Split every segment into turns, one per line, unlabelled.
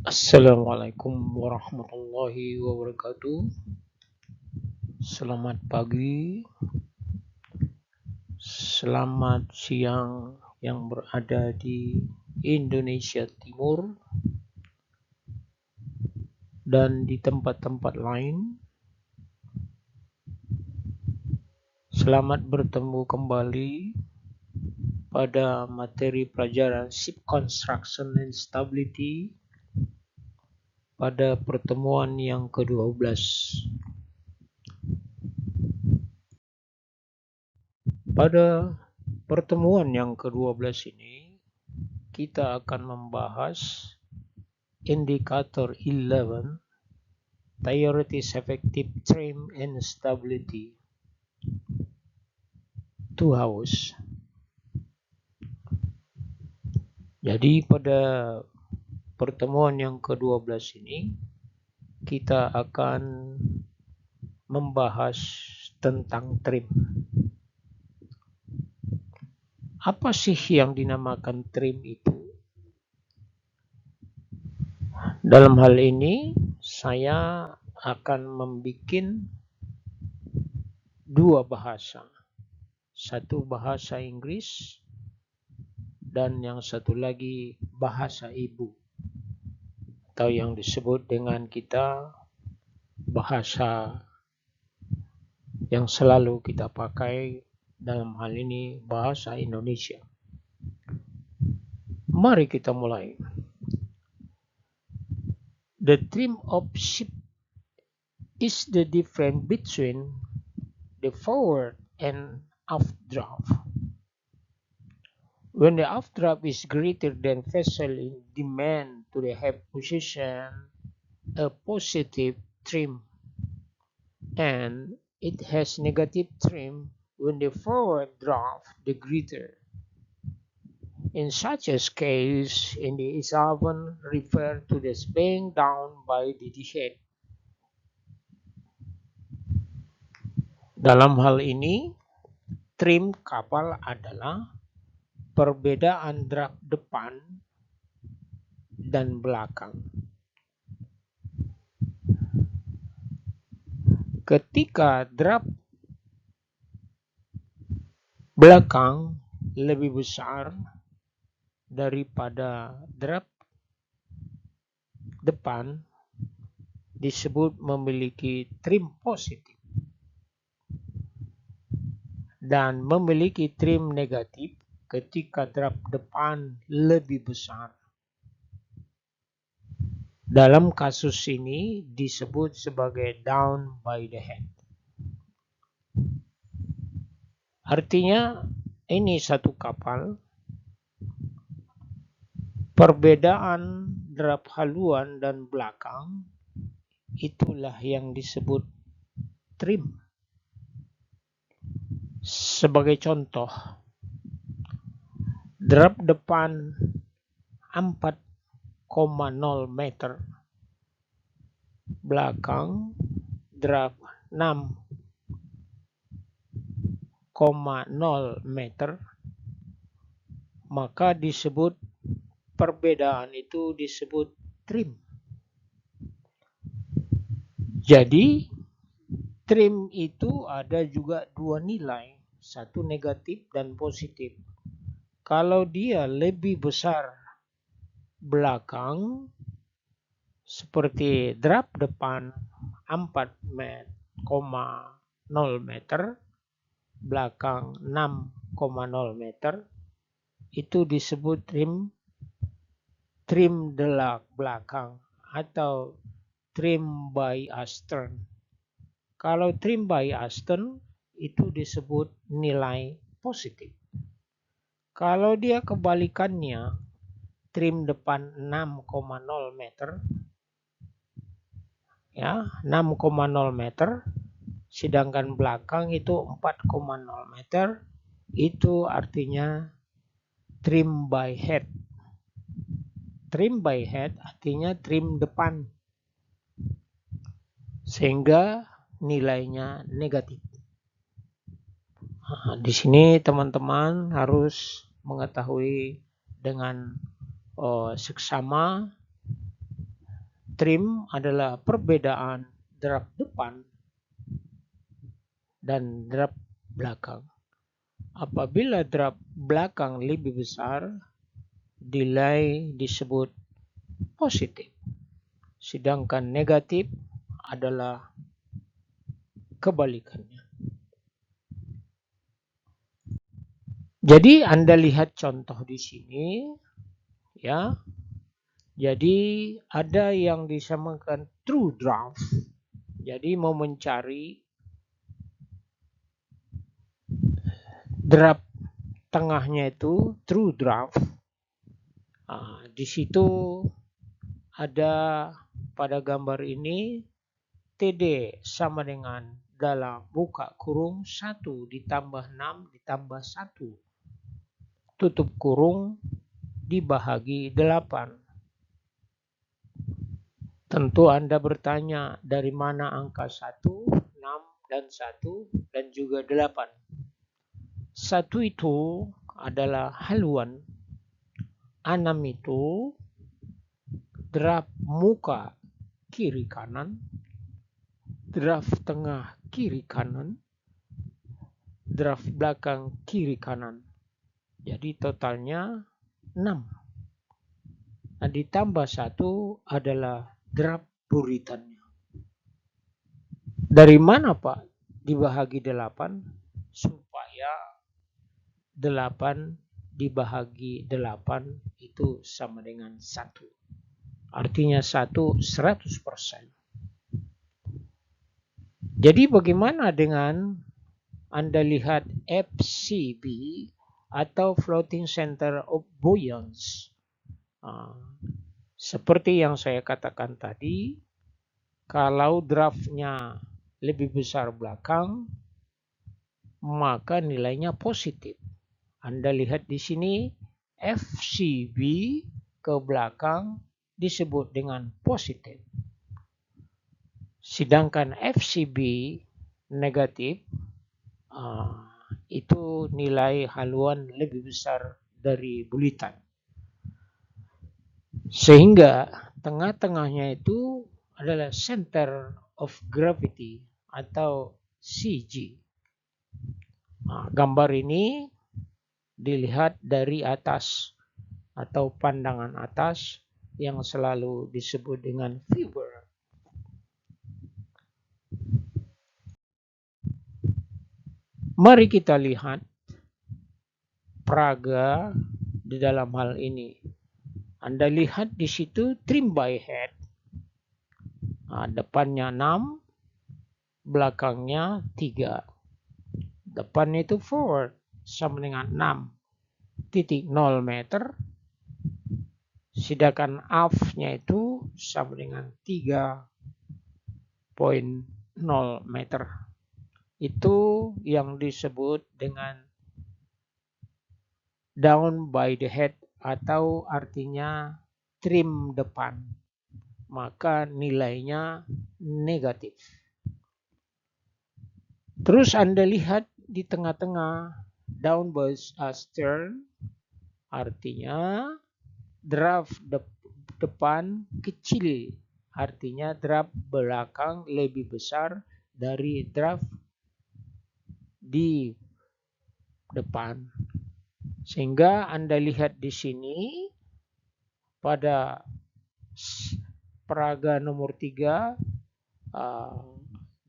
Assalamualaikum warahmatullahi wabarakatuh. Selamat pagi, selamat siang yang berada di Indonesia Timur dan di tempat-tempat lain. Selamat bertemu kembali pada materi pelajaran Ship Construction and Stability pada pertemuan yang ke-12. Pada pertemuan yang ke-12 ini, kita akan membahas indikator 11, Theoretic Effective Trim and Stability to House. Jadi pada pertemuan yang ke-12 ini, kita akan membahas tentang trim. Apa sih yang dinamakan trim itu? Dalam hal ini, saya akan membuat dua bahasa. Satu bahasa Inggris dan yang satu lagi bahasa ibu, atau yang disebut dengan kita bahasa yang selalu kita pakai dalam hal ini bahasa Indonesia. Mari kita mulai. The trim of ship is the difference between the forward and aft draft. When the aft draft is greater than vessel in demand to the have position a positive trim, and it has negative trim when the forward draft the greater. In such a case, in the is often referred to the swaying down by the head. Dalam hal ini, trim kapal adalah perbedaan draft depan dan belakang. Ketika draft belakang lebih besar daripada draft depan, disebut memiliki trim positif, dan memiliki trim negatif ketika draft depan lebih besar. Dalam kasus ini disebut sebagai down by the head. Artinya ini satu kapal, perbedaan draft haluan dan belakang itulah yang disebut trim. Sebagai contoh, draft depan 4,0 meter, belakang draft 6,0 meter, maka disebut perbedaan itu disebut trim. Jadi trim itu ada juga dua nilai, satu negatif dan positif. Kalau dia lebih besar belakang, seperti draft depan 4,0 meter, belakang 6,0 meter, itu disebut trim belakang atau trim by astern. Kalau trim by astern itu disebut nilai positif. Kalau dia kebalikannya, trim depan 6,0 meter, ya 6,0 meter, sedangkan belakang itu 4,0 meter, itu artinya trim by head. Trim by head artinya trim depan, sehingga nilainya negatif. Nah, di sini teman-teman harus mengetahui dengan seksama trim adalah perbedaan draft depan dan draft belakang. Apabila draft belakang lebih besar, delay disebut positif. Sedangkan negatif adalah kebalikannya. Jadi Anda lihat contoh di sini, ya. Jadi ada yang disamakan true draft. Jadi mau mencari draft tengahnya itu true draft. Di situ ada pada gambar ini TD sama dengan dalam buka kurung 1 ditambah 6 ditambah 1 tutup kurung dibahagi 8. Tentu Anda bertanya dari mana angka 1, 6, dan 1, dan juga 8. 1 itu adalah haluan. 6 itu draft muka kiri kanan, draft tengah kiri kanan, draft belakang kiri kanan. Jadi totalnya 6. Nah, ditambah 1 adalah draft buritannya. Dari mana Pak dibahagi 8? Supaya 8 dibahagi 8 itu sama dengan 1. Artinya 1 100%. Jadi bagaimana dengan Anda lihat FCB atau Floating Center of Buoyance? Seperti yang saya katakan tadi, kalau draftnya lebih besar belakang, maka nilainya positif. Anda lihat di sini FCB ke belakang disebut dengan positif. Sedangkan FCB negatif itu nilai haluan lebih besar dari bulitan. Sehingga tengah-tengahnya itu adalah center of gravity atau CG. Gambar ini dilihat dari atas atau pandangan atas yang selalu disebut dengan viewer. Mari kita lihat praga di dalam hal ini. Anda lihat di situ trim by head. Depannya 6, belakangnya 3. Depan itu forward sama dengan 6.0 meter. Sedangkan aft-nya itu sama dengan 3.0 meter. Itu yang disebut dengan down by the head atau artinya trim depan. Maka nilainya negatif. Terus Anda lihat di tengah-tengah down by astern, artinya draft depan kecil, artinya draft belakang lebih besar dari draft di depan. Sehingga Anda lihat di sini pada praga nomor 3,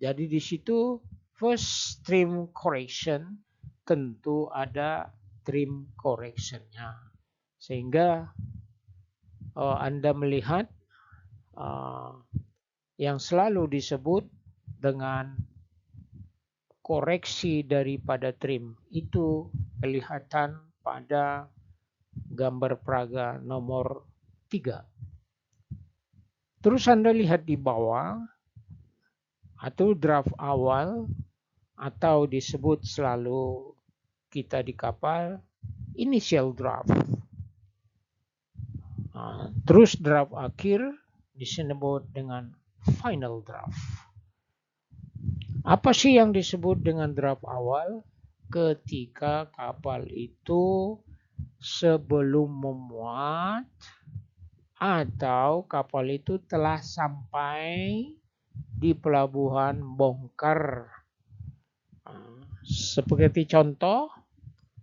jadi di situ first trim correction tentu ada trim correctionnya. Sehingga Anda melihat yang selalu disebut dengan koreksi daripada trim itu kelihatan pada gambar praga nomor 3. Terus Anda lihat di bawah atau draft awal atau disebut selalu kita di kapal initial draft. Terus draft akhir disebut dengan final draft. Apa sih yang disebut dengan draft awal? Ketika kapal itu sebelum memuat atau kapal itu telah sampai di pelabuhan bongkar. Seperti contoh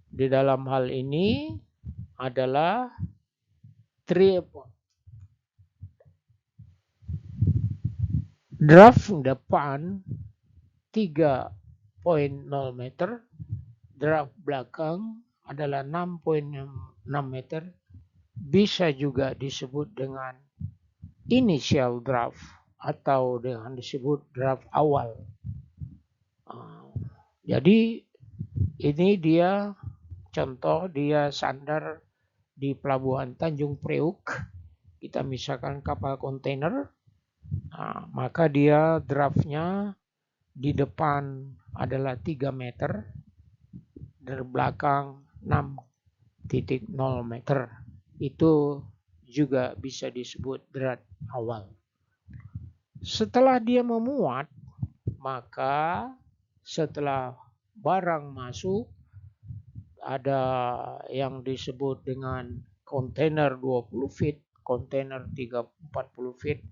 di dalam hal ini adalah draft depan 3.0 meter, draft belakang adalah 6.6 meter, bisa juga disebut dengan initial draft atau dengan disebut draft awal. Jadi ini dia contoh, dia sandar di pelabuhan Tanjung Priuk. Kita misalkan kapal kontainer, maka dia draftnya di depan adalah 3 meter, dari belakang 6.0 meter. Itu juga bisa disebut draft awal. Setelah dia memuat, maka setelah barang masuk, ada yang disebut dengan kontainer 20 feet, kontainer 40 feet,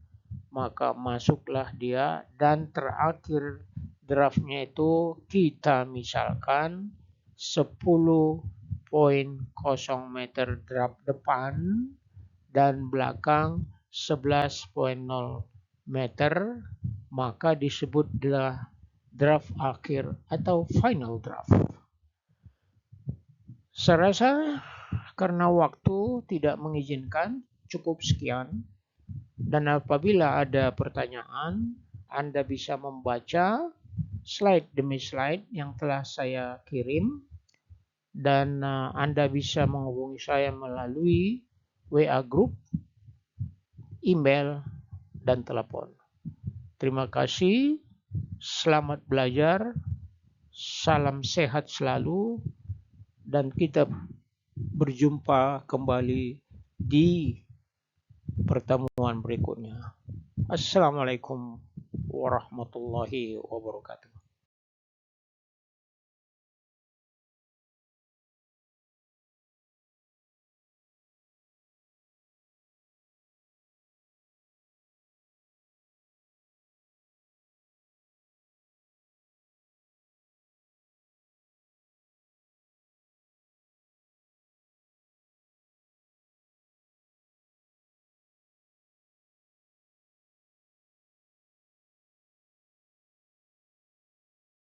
maka masuklah dia, dan terakhir draftnya itu kita misalkan 10.0 meter draft depan dan belakang 11.0 meter, maka disebut draft akhir atau final draft. Saya rasa karena waktu tidak mengizinkan, cukup sekian. Dan apabila ada pertanyaan, Anda bisa membaca slide demi slide yang telah saya kirim. Dan Anda bisa menghubungi saya melalui WA group, email, dan telepon. Terima kasih, selamat belajar, salam sehat selalu, dan kita berjumpa kembali di pertemuan berikutnya. Assalamualaikum warahmatullahi wabarakatuh.